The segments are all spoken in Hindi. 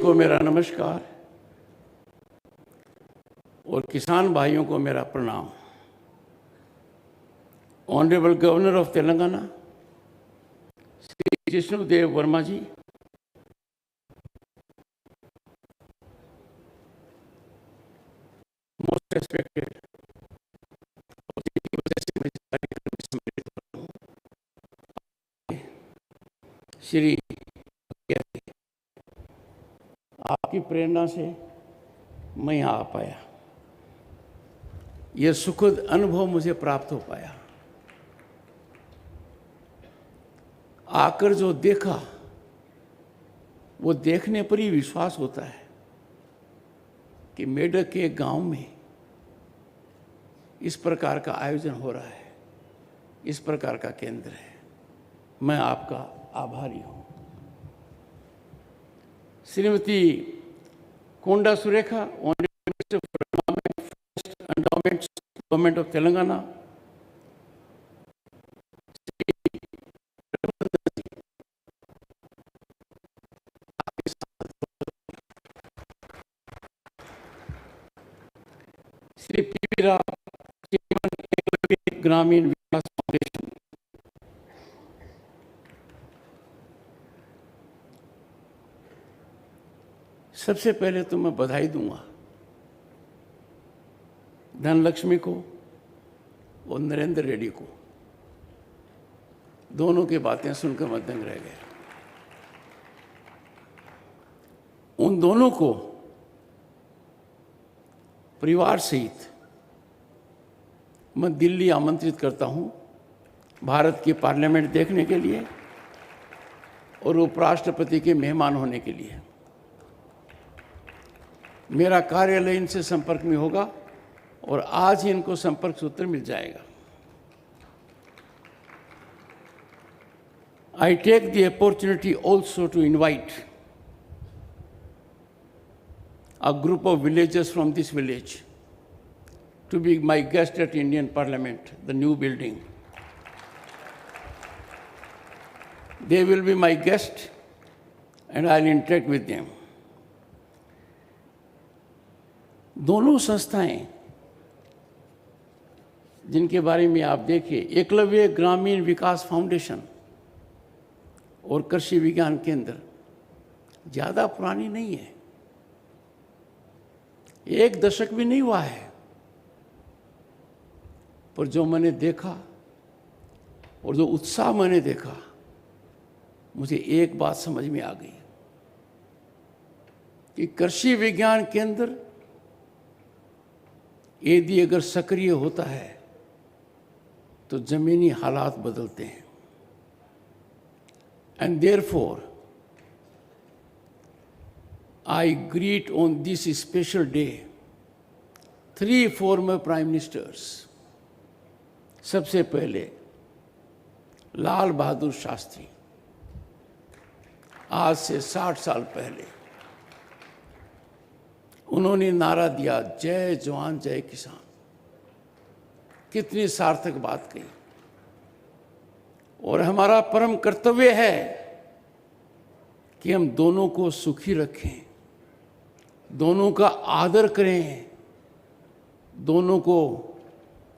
को मेरा नमस्कार और किसान भाइयों को मेरा प्रणाम। Honourable governor of Telangana Shri Jishnu Dev Varma ji, most respected, Shri, आपकी प्रेरणा से मैं यहाँ आ पाया। यह सुखद अनुभव मुझे प्राप्त हो पाया। आकर जो देखा वो देखने पर ही विश्वास होता है कि मेढक के गांव में इस प्रकार का आयोजन हो रहा है, इस प्रकार का केंद्र है। मैं आपका आभारी हूं। Shrimati Konda Surekha, honourable endowments government of Telangana, Shri P Rao, chairman Grameen Vikas foundation, सबसे पहले तो मैं बधाई दूंगा धनलक्ष्मी को और नरेंद्र रेड्डी को। दोनों की बातें सुनकर मैं दंग रह गया। उन दोनों को परिवार सहित मैं दिल्ली आमंत्रित करता हूं भारत की पार्लियामेंट देखने के लिए और उपराष्ट्रपति के मेहमान होने के लिए। मेरा कार्यालय इनसे संपर्क में होगा और आज ही इनको संपर्क सूत्र मिल जाएगा। I take the opportunity also to invite a group of villagers from this village to be my guest at Indian Parliament, the new building. They will be my guest and I'll interact with them. दोनों संस्थाएं जिनके बारे में आप देखिए, एकलव्य ग्रामीण विकास फाउंडेशन और कृषि विज्ञान केंद्र, ज़्यादा पुरानी नहीं है, 1 दशक भी नहीं हुआ है। पर जो मैंने देखा और जो उत्साह मैंने देखा, मुझे एक बात समझ में आ गई कि कृषि विज्ञान केंद्र यदि अगर सक्रिय होता है तो जमीनी हालात बदलते हैं। And therefore, I greet on this special day 3 former prime ministers. सबसे पहले लाल बहादुर शास्त्री, आज से 60 साल पहले उन्होंने नारा दिया, जय जवान जय किसान। कितनी सार्थक बात कही। और हमारा परम कर्तव्य है कि हम दोनों को सुखी रखें, दोनों का आदर करें, दोनों को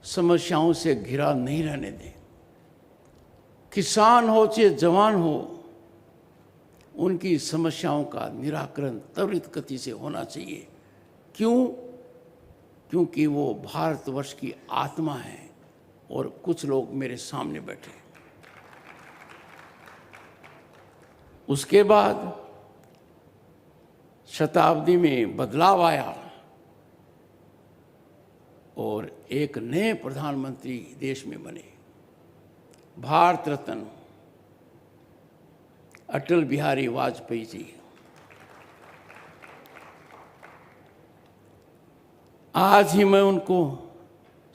समस्याओं से घिरा नहीं रहने दें। किसान हो चाहे जवान हो, उनकी समस्याओं का निराकरण त्वरित गति से होना चाहिए। क्यों? क्योंकि वो भारतवर्ष की आत्मा है और कुछ लोग मेरे सामने बैठे। उसके बाद शताब्दी में बदलाव आया और एक नए प्रधानमंत्री देश में बने, भारत रत्न अटल बिहारी वाजपेयी जी। आज ही मैं उनको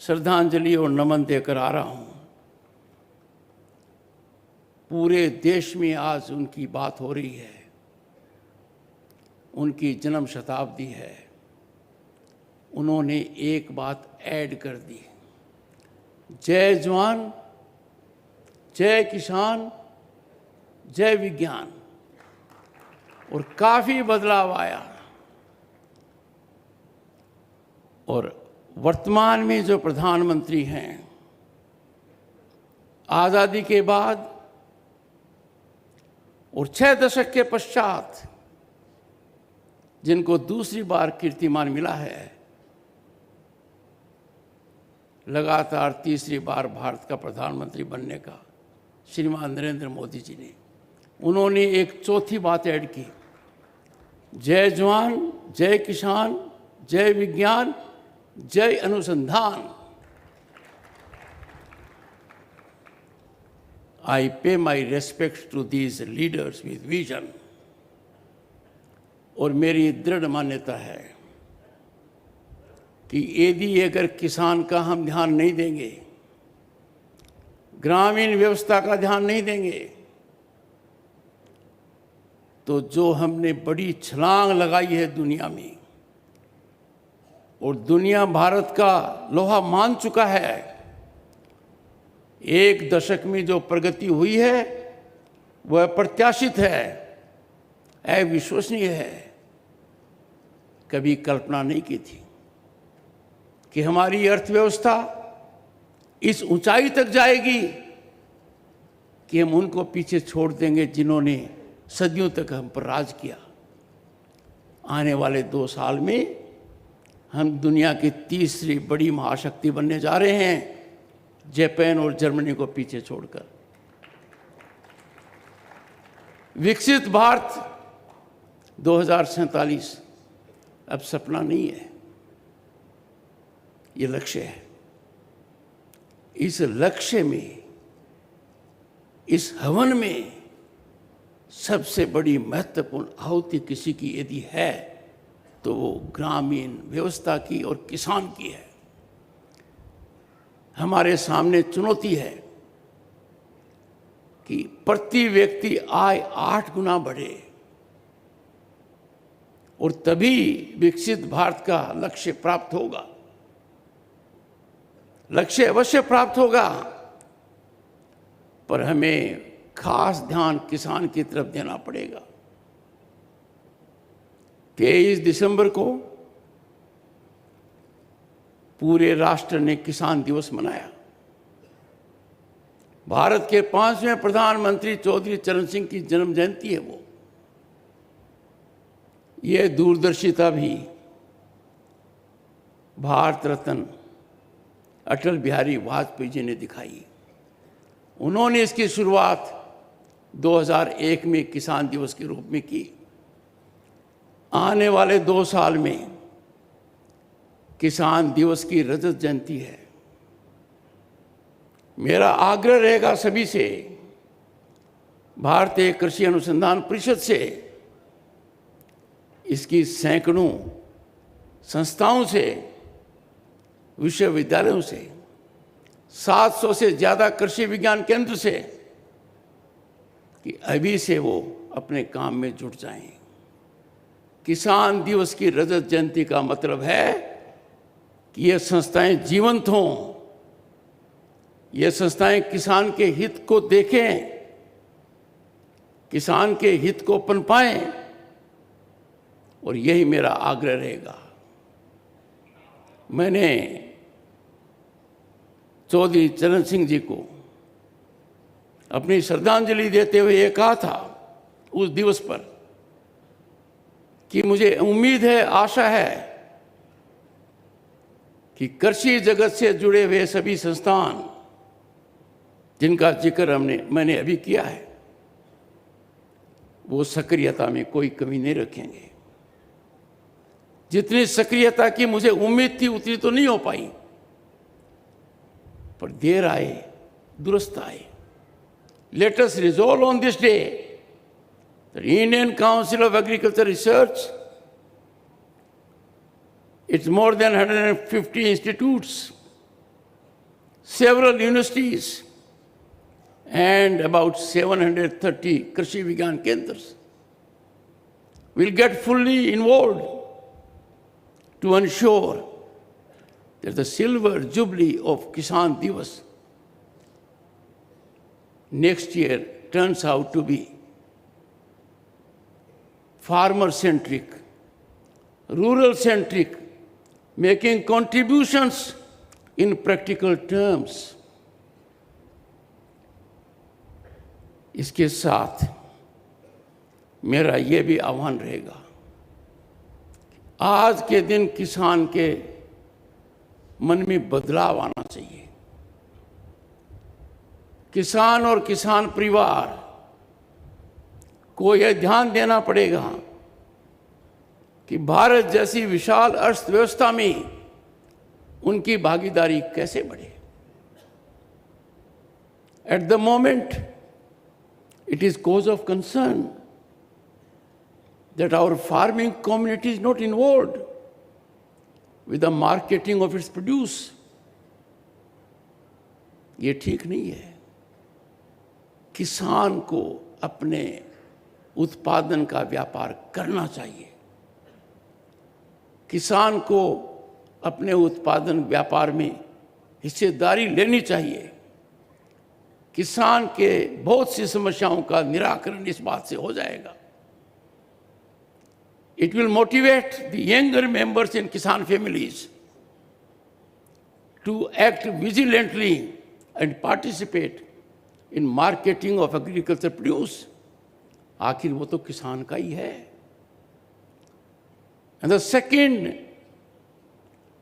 श्रद्धांजलि और नमन देकर आ रहा हूं। पूरे देश में आज उनकी बात हो रही है, उनकी जन्म शताब्दी है। उन्होंने एक बात ऐड कर दी, जय जवान जय किसान जय विज्ञान। और काफी बदलाव आया। और वर्तमान में जो प्रधानमंत्री हैं, आजादी के बाद और 6 दशक के पश्चात जिनको दूसरी बार कीर्तिमान मिला है, लगातार तीसरी बार भारत का प्रधानमंत्री बनने का, श्रीमान नरेंद्र मोदी जी ने, उन्होंने एक चौथी बात ऐड की, जय जवान, जय किसान, जय विज्ञान, जय अनुसंधान। I pay my respects to these leaders with vision। और मेरी दृढ़ मान्यता है कि यदि अगर किसान का हम ध्यान नहीं देंगे, ग्रामीण व्यवस्था का ध्यान नहीं देंगे, तो जो हमने बड़ी छलांग लगाई है दुनिया में, और दुनिया भारत का लोहा मान चुका है, 1 दशक में जो प्रगति हुई है वह प्रत्याशित है, अविश्वसनीय है। कभी कल्पना नहीं की थी कि हमारी अर्थव्यवस्था इस ऊंचाई तक जाएगी कि हम उनको पीछे छोड़ देंगे जिन्होंने सदियों तक हम पर राज किया। आने वाले 2 साल में हम दुनिया की तीसरी बड़ी महाशक्ति बनने जा रहे हैं, जापान और जर्मनी को पीछे छोड़कर। विकसित भारत 2047 अब सपना नहीं है, ये लक्ष्य है। इस लक्ष्य में, इस हवन में सबसे बड़ी महत्वपूर्ण आहुति किसी की यदि है तो वो ग्रामीण व्यवस्था की और किसान की है। हमारे सामने चुनौती है कि प्रति व्यक्ति आय 8 गुना बढ़े, और तभी विकसित भारत का लक्ष्य प्राप्त होगा। लक्ष्य अवश्य प्राप्त होगा, पर हमें खास ध्यान किसान की तरफ देना पड़ेगा। 23 दिसंबर को पूरे राष्ट्र ने किसान दिवस मनाया। भारत के 5वें प्रधानमंत्री चौधरी चरण सिंह की जन्म जयंती है वो। ये दूरदर्शिता भी भारत रत्न अटल बिहारी वाजपेयी जी ने दिखाई। उन्होंने इसकी शुरुआत 2001 में किसान दिवस के रूप में की। आने वाले 2 साल में किसान दिवस की रजत जयंती है। मेरा आग्रह रहेगा सभी से, भारतीय कृषि अनुसंधान परिषद से, इसकी सैकड़ों संस्थाओं से, विश्वविद्यालयों से, 700 से ज़्यादा कृषि विज्ञान केंद्र से, कि अभी से वो अपने काम में जुट जाएं। किसान दिवस की रजत जयंती का मतलब है कि ये संस्थाएं जीवंत हों, ये संस्थाएं किसान के हित को देखें, किसान के हित को पनपाएं, और यही मेरा आग्रह रहेगा। मैंने चौधरी चरण सिंह जी को अपनी श्रद्धांजलि देते हुए ये कहा था उस दिवस पर कि मुझे उम्मीद है, आशा है कि कृषि जगत से जुड़े हुए सभी संस्थान जिनका जिक्र मैंने अभी किया है, वो सक्रियता में कोई कमी नहीं रखेंगे। जितनी सक्रियता की मुझे उम्मीद थी उतनी तो नहीं हो पाई, पर देर आए दुरुस्त आए। Let us resolve on this day that Indian Council of Agriculture Research, it's more than 150 institutes, several universities, and about 730 Krishi Vigyan Kendras will get fully involved to ensure that the silver jubilee of Kisan Divas next year turns out to be farmer centric, rural centric, making contributions in practical terms. इसके साथ मेरा ये भी आह्वान रहेगा, आज के दिन किसान के मन में बदलाव आना चाहिए। किसान और किसान परिवार को यह ध्यान देना पड़ेगा कि भारत जैसी विशाल अर्थव्यवस्था में उनकी भागीदारी कैसे बढ़े। At the moment, it is cause of concern that our farming community is not involved with the marketing of its produce. ये ठीक नहीं है। किसान को अपने उत्पादन का व्यापार करना चाहिए। किसान को अपने उत्पादन व्यापार में हिस्सेदारी लेनी चाहिए। किसान के बहुत सी समस्याओं का निराकरण इस बात से हो जाएगा। It will motivate the younger members in Kisan families to act vigilantly and participate in marketing of agriculture produce. आखिर वो तो किसान का ही है। And the second,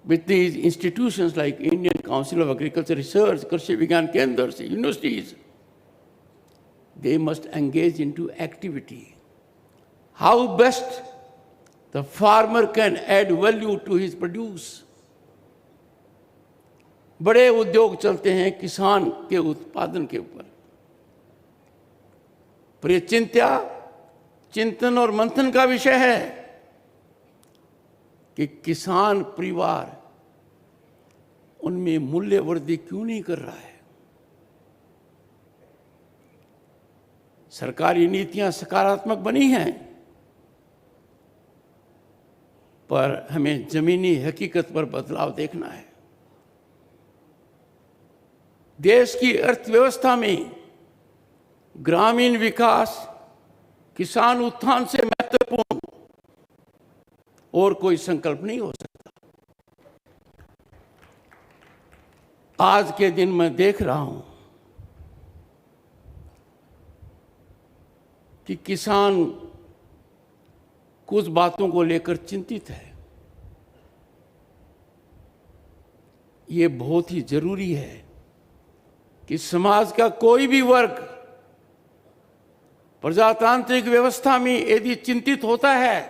with these institutions like Indian Council of Agriculture Research, Krishi Vigyan Kendras, universities, they must engage into activity. How best the farmer can add value to his produce. बड़े उद्योग चलते हैं किसान के उत्पादन के ऊपर, पर यह चिंतन और मंथन का विषय है कि किसान परिवार उनमें मूल्य वृद्धि क्यों नहीं कर रहा है। सरकारी नीतियां सकारात्मक बनी हैं, पर हमें जमीनी हकीकत पर बदलाव देखना है। देश की अर्थव्यवस्था में ग्रामीण विकास, किसान उत्थान से महत्वपूर्ण और कोई संकल्प नहीं हो सकता। आज के दिन मैं देख रहा हूं कि किसान कुछ बातों को लेकर चिंतित है। ये बहुत ही जरूरी है कि समाज का कोई भी वर्ग प्रजातांत्रिक व्यवस्था में यदि चिंतित होता है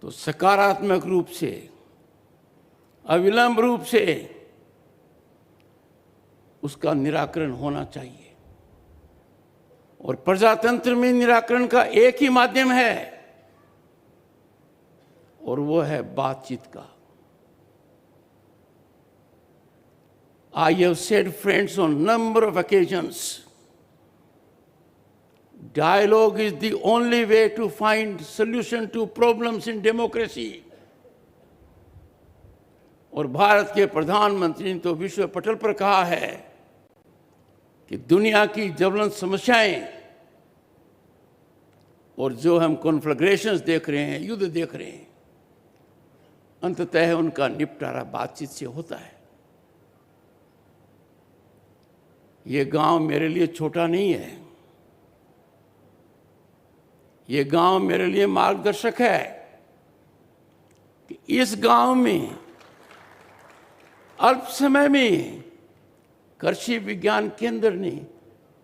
तो सकारात्मक रूप से, अविलंब रूप से उसका निराकरण होना चाहिए। और प्रजातंत्र में निराकरण का एक ही माध्यम है और वो है बातचीत का। I have said, friends, on number of occasions, dialogue is the only way to find solution to problems in democracy. और भारत के प्रधानमंत्री ने तो विश्व पटल पर कहा है कि दुनिया की ज्वलंत समस्याएं और जो हम कॉन्फ्लैग्रेशंस देख रहे हैं, युद्ध देख रहे हैं, अंततः उनका निपटारा बातचीत से होता है। ये गांव मेरे लिए छोटा नहीं है, ये गांव मेरे लिए मार्गदर्शक है कि इस गांव में अल्प समय में कृषि विज्ञान केंद्र ने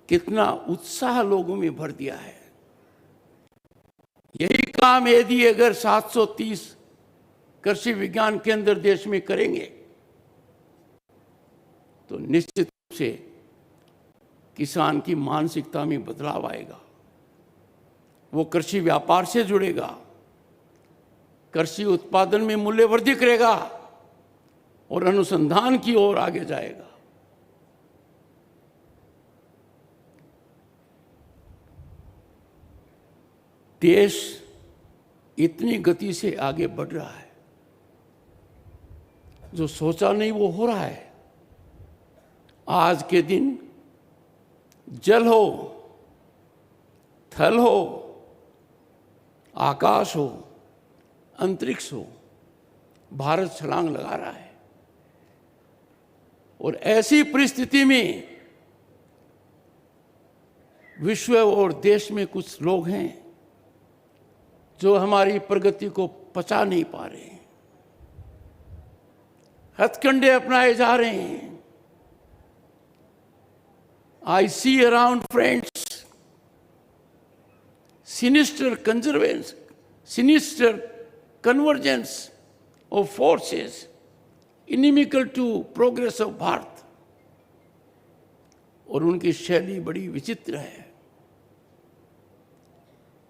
कितना उत्साह लोगों में भर दिया है। यही काम यदि अगर 730 कृषि विज्ञान केंद्र देश में करेंगे तो निश्चित रूप से किसान की मानसिकता में बदलाव आएगा। वो कृषि व्यापार से जुड़ेगा, कृषि उत्पादन में मूल्य वृद्धि करेगा और अनुसंधान की ओर आगे जाएगा। देश इतनी गति से आगे बढ़ रहा है, जो सोचा नहीं वो हो रहा है। आज के दिन जल हो, थल हो, आकाश हो, अंतरिक्ष हो, भारत छलांग लगा रहा है। और ऐसी परिस्थिति में विश्व और देश में कुछ लोग हैं जो हमारी प्रगति को पचा नहीं पा रहे हैं, हथकंडे अपनाए जा रहे हैं। I see around friends sinister convergence of forces inimical to progress of Bharat. और उनकी शैली बड़ी विचित्र है।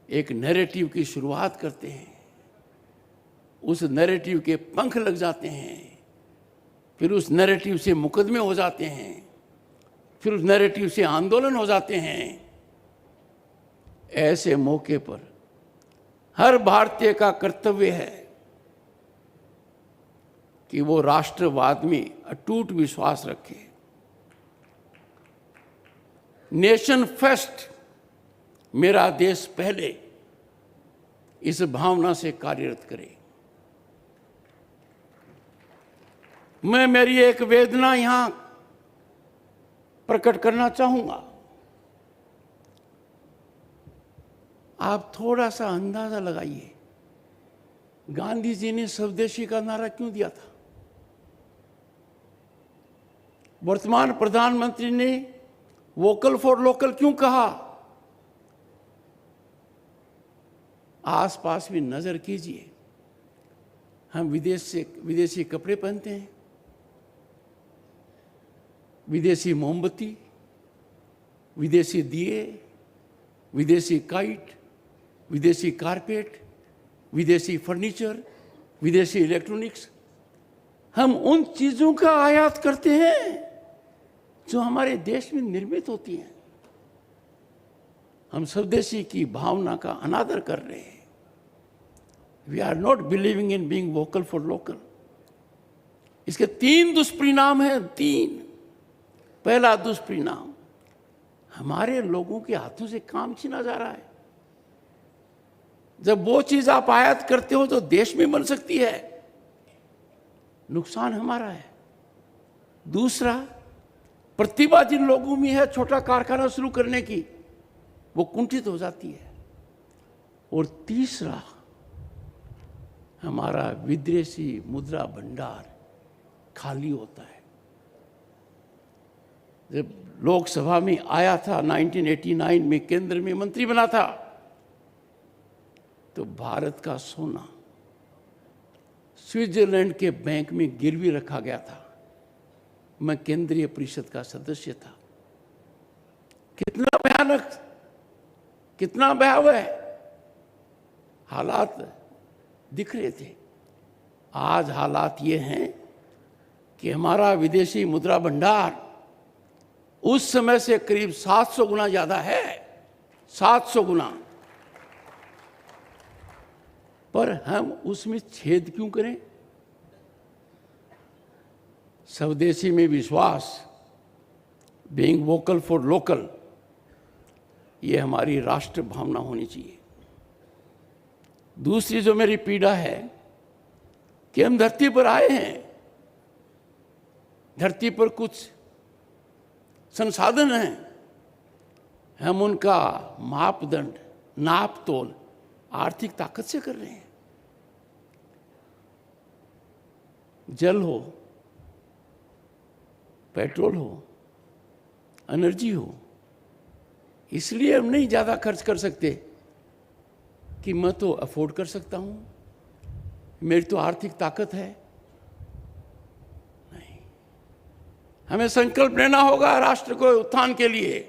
एक नैरेटिव की शुरुआत करते हैं, उस नैरेटिव के पंख लग जाते हैं, फिर उस नैरेटिव से मुकदमे हो जाते हैं, फिर उस नैरेटिव से आंदोलन हो जाते हैं। ऐसे मौके पर हर भारतीय का कर्तव्य है कि वो राष्ट्रवाद में अटूट विश्वास रखे, नेशन फर्स्ट, मेरा देश पहले, इस भावना से कार्यरत करे। मैं मेरी एक वेदना यहां प्रकट करना चाहूंगा। आप थोड़ा सा अंदाजा लगाइए, गांधी जी ने स्वदेशी का नारा क्यों दिया था? वर्तमान प्रधानमंत्री ने वोकल फॉर लोकल क्यों कहा? आसपास भी नजर कीजिए, हम विदेशी कपड़े पहनते हैं, विदेशी मोमबत्ती, विदेशी दिए, विदेशी काइट, विदेशी कारपेट, विदेशी फर्नीचर, विदेशी इलेक्ट्रॉनिक्स। हम उन चीजों का आयात करते हैं जो हमारे देश में निर्मित होती हैं। हम स्वदेशी की भावना का अनादर कर रहे हैं। We are not believing in being vocal for local. इसके 3 दुष्परिणाम हैं। 3। पहला दुष्परिणाम, हमारे लोगों के हाथों से काम छीना जा रहा है। जब वो चीज आप आयात करते हो तो देश में बन सकती है, नुकसान हमारा है। दूसरा, प्रतिभा जिन लोगों में है छोटा कारखाना शुरू करने की, वो कुंठित हो जाती है। और तीसरा, हमारा विदेशी मुद्रा भंडार खाली होता है। जब लोकसभा में आया था 1989 में, केंद्र में मंत्री बना था, तो भारत का सोना स्विट्जरलैंड के बैंक में गिरवी रखा गया था। मैं केंद्रीय परिषद का सदस्य था। कितना भयानक, कितना भयावह हालात दिख रहे थे। आज हालात ये हैं कि हमारा विदेशी मुद्रा भंडार उस समय से करीब 700 गुना ज्यादा है। 700 गुना। पर हम उसमें छेद क्यों करें? स्वदेशी में विश्वास, बीइंग वोकल फॉर लोकल, ये हमारी राष्ट्र भावना होनी चाहिए। दूसरी जो मेरी पीड़ा है कि हम धरती पर आए हैं, धरती पर कुछ संसाधन हैं, हम उनका मापदंड, नाप तोल आर्थिक ताकत से कर रहे हैं। जल हो, पेट्रोल हो, एनर्जी हो, इसलिए हम नहीं ज्यादा खर्च कर सकते कि मैं तो अफोर्ड कर सकता हूं, मेरी तो आर्थिक ताकत है। नहीं, हमें संकल्प लेना होगा राष्ट्र को उत्थान के लिए।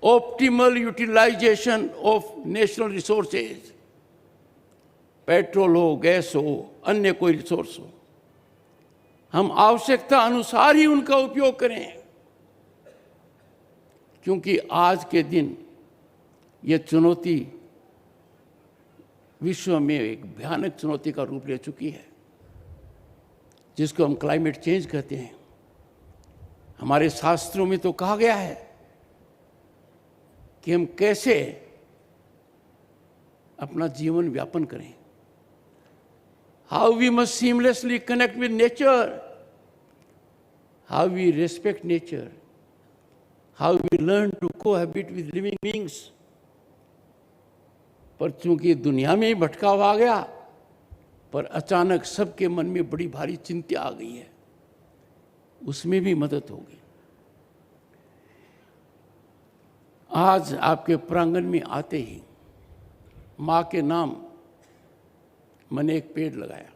Optimal utilisation of national resources, petrol हो, गैस हो, अन्य कोई रिसोर्स हो, हम आवश्यकता अनुसार ही उनका उपयोग करें। क्योंकि आज के दिन ये चुनौती विश्व में एक भयानक चुनौती का रूप ले चुकी है, जिसको हम क्लाइमेट चेंज कहते हैं। हमारे शास्त्रों में तो कहा गया है कि हम कैसे अपना जीवन व्यापन करें। How we must seamlessly connect with nature, how we respect nature, how we learn to cohabit with living beings. पर चूंकि दुनिया में ही भटकाव आ गया, पर अचानक सबके मन में बड़ी भारी चिंता आ गई है, उसमें भी मदद होगी। आज आपके प्रांगण में आते ही माँ के नाम मैंने एक पेड़ लगाया।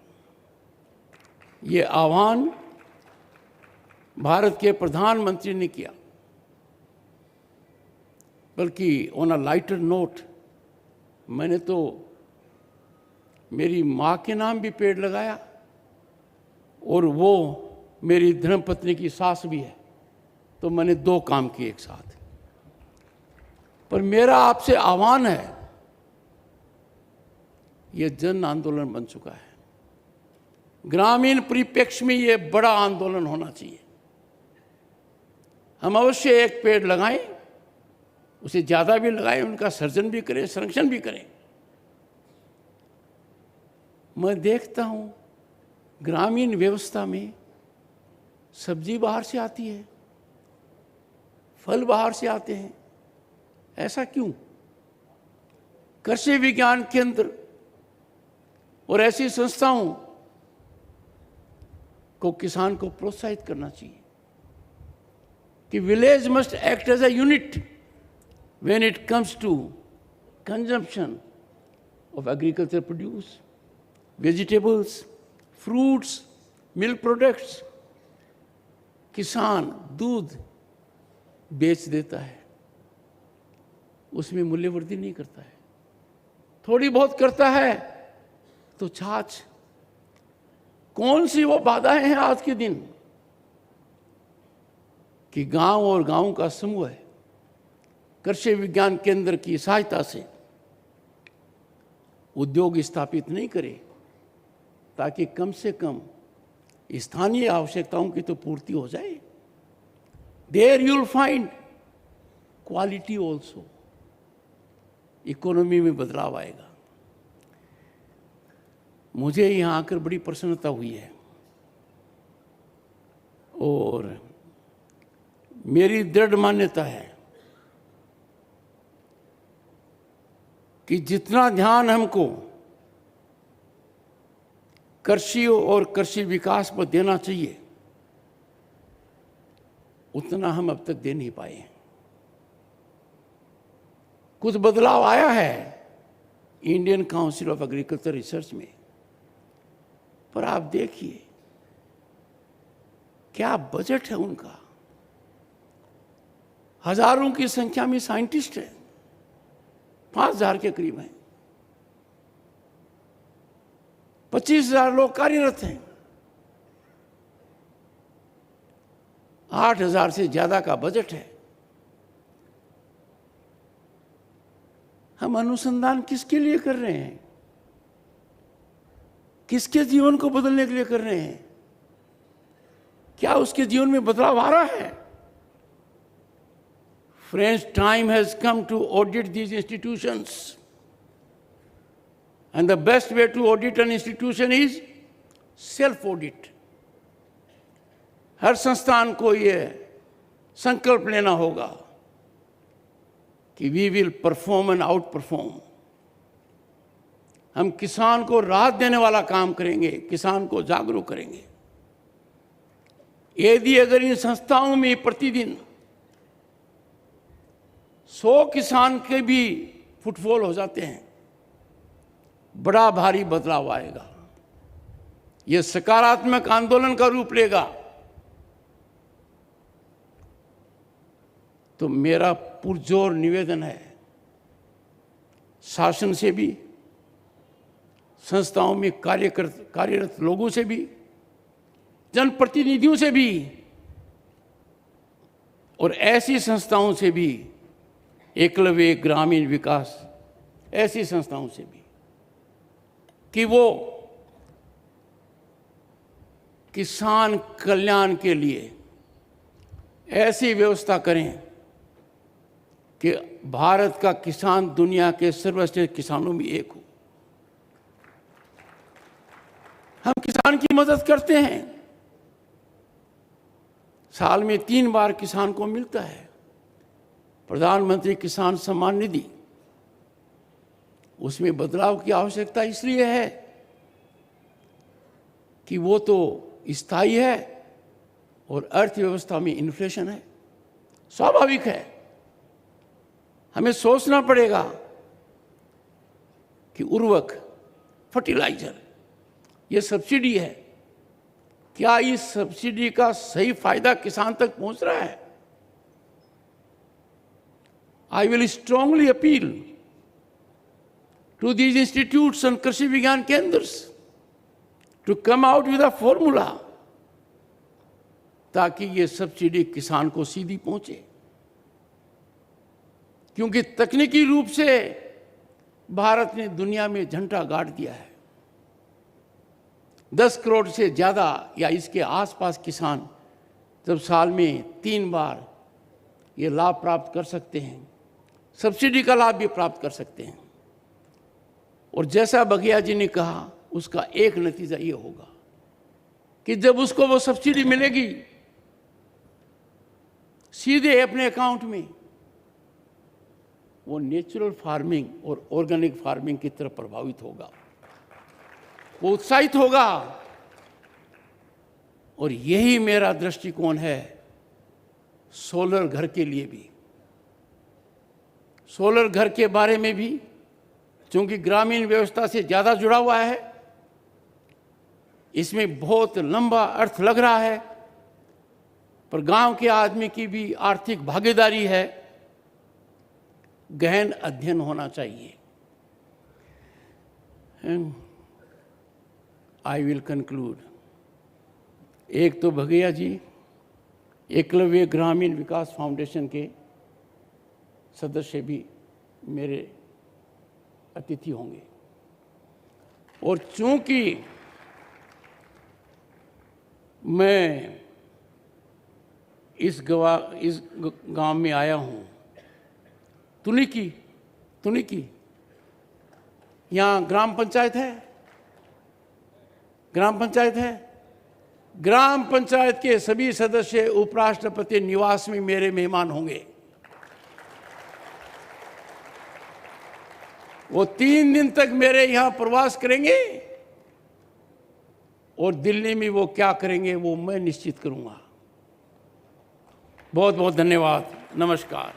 ये आह्वान भारत के प्रधानमंत्री ने किया, बल्कि ऑन अ लाइटर नोट मैंने तो मेरी माँ के नाम भी पेड़ लगाया, और वो मेरी धर्मपत्नी की सास भी है, तो मैंने 2 काम किए एक साथ। पर मेरा आपसे आह्वान है, ये जन आंदोलन बन चुका है। ग्रामीण परिप्रेक्ष्य में ये बड़ा आंदोलन होना चाहिए। हम अवश्य एक पेड़ लगाएं, उसे ज़्यादा भी लगाएं, उनका सर्जन भी करें, संरक्षण भी करें। मैं देखता हूँ ग्रामीण व्यवस्था में सब्जी बाहर से आती है, फल बाहर से आते हैं। ऐसा क्यों? कृषि विज्ञान केंद्र और ऐसी संस्थाओं को किसान को प्रोत्साहित करना चाहिए कि village must act as a unit when it comes to consumption of agriculture produce, vegetables, fruits, milk products. किसान दूध बेच देता है, उसमें मूल्य वृद्धि नहीं करता है। थोड़ी बहुत करता है तो छाछ। कौन सी वो बाधाएं हैं आज के दिन कि गांव और गांव का समूह है कृषि विज्ञान केंद्र की सहायता से उद्योग स्थापित नहीं करे, ताकि कम से कम स्थानीय आवश्यकताओं की तो पूर्ति हो जाए। There you will find quality also. Economy में बदलाव आएगा। मुझे यहाँ आकर बड़ी प्रसन्नता हुई है, और मेरी दृढ़ मान्यता है कि जितना ध्यान हमको कृषि और कृषि विकास पर देना चाहिए, उतना हम अब तक दे नहीं पाए। कुछ बदलाव आया है Indian council of agriculture research में, पर आप देखिए क्या बजट है उनका। हजारों की संख्या में साइंटिस्ट हैं, 5000 के करीब हैं, 25,000 लोग कार्यरत हैं, 8,000 से ज्यादा का बजट है। हम अनुसंधान किसके लिए कर रहे हैं? किसके जीवन को बदलने के लिए कर रहे हैं? क्या उसके जीवन में बदलाव आ रहा है? Friends, time has come to audit these institutions. And the best way to audit an institution is self-audit. हर संस्थान को ये संकल्प लेना होगा कि we will perform and outperform. हम किसान को राहत देने वाला काम करेंगे, किसान को जागरूक करेंगे। यदि अगर इन संस्थाओं में प्रतिदिन 100 किसान के भी फुटफॉल हो जाते हैं, बड़ा भारी बदलाव आएगा। यह सकारात्मक आंदोलन का रूप लेगा। तो मेरा पुरजोर निवेदन है, शासन से भी, संस्थाओं में कार्यरत लोगों से भी, जनप्रतिनिधियों से भी, और ऐसी संस्थाओं से भी, एकलव्य ग्रामीण विकास ऐसी संस्थाओं से भी, कि वो किसान कल्याण के लिए ऐसी व्यवस्था करें कि भारत का किसान दुनिया के सर्वश्रेष्ठ किसानों में एक हो। हम किसान की मदद करते हैं। साल में 3 बार किसान को मिलता है प्रधानमंत्री किसान सम्मान निधि। उसमें बदलाव की आवश्यकता इसलिए है कि वो तो स्थायी है और अर्थव्यवस्था में इन्फ्लेशन है, स्वाभाविक है। हमें सोचना पड़ेगा कि उर्वरक, फर्टिलाइजर, ये सब्सिडी है, क्या इस सब्सिडी का सही फायदा किसान तक पहुंच रहा है? I will strongly appeal to these institutes and Krishi Vigyan Kendras to come out with a formula, ताकि ये सब्सिडी किसान को सीधी पहुंचे। क्योंकि तकनीकी रूप से भारत ने दुनिया में झंडा गाड़ दिया है। 10 करोड़ से ज़्यादा या इसके आसपास किसान जब साल में 3 बार ये लाभ प्राप्त कर सकते हैं, सब्सिडी का लाभ भी प्राप्त कर सकते हैं। और जैसा बघेला जी ने कहा, उसका एक नतीजा ये होगा कि जब उसको वो सब्सिडी मिलेगी सीधे अपने अकाउंट में, वो नेचुरल फार्मिंग और ऑर्गेनिक फार्मिंग की तरफ प्रभावित होगा, वो उत्साहित होगा। और यही मेरा दृष्टिकोण है सोलर घर के लिए भी। सोलर घर के बारे में भी, क्योंकि ग्रामीण व्यवस्था से ज़्यादा जुड़ा हुआ है, इसमें बहुत लंबा अर्थ लग रहा है, पर गांव के आदमी की भी आर्थिक भागीदारी है। गहन अध्ययन होना चाहिए। I will conclude. एक तो बघेला जी एकलव्य ग्रामीण विकास फाउंडेशन के सदस्य भी मेरे अतिथि होंगे, और चूंकि मैं इस गांव में आया हूं, तुनिकी यहाँ ग्राम पंचायत है, ग्राम पंचायत के सभी सदस्य उपराष्ट्रपति निवास में मेरे मेहमान होंगे। वो 3 दिन तक मेरे यहाँ प्रवास करेंगे और दिल्ली में वो क्या करेंगे वो मैं निश्चित करूंगा। बहुत बहुत धन्यवाद। नमस्कार।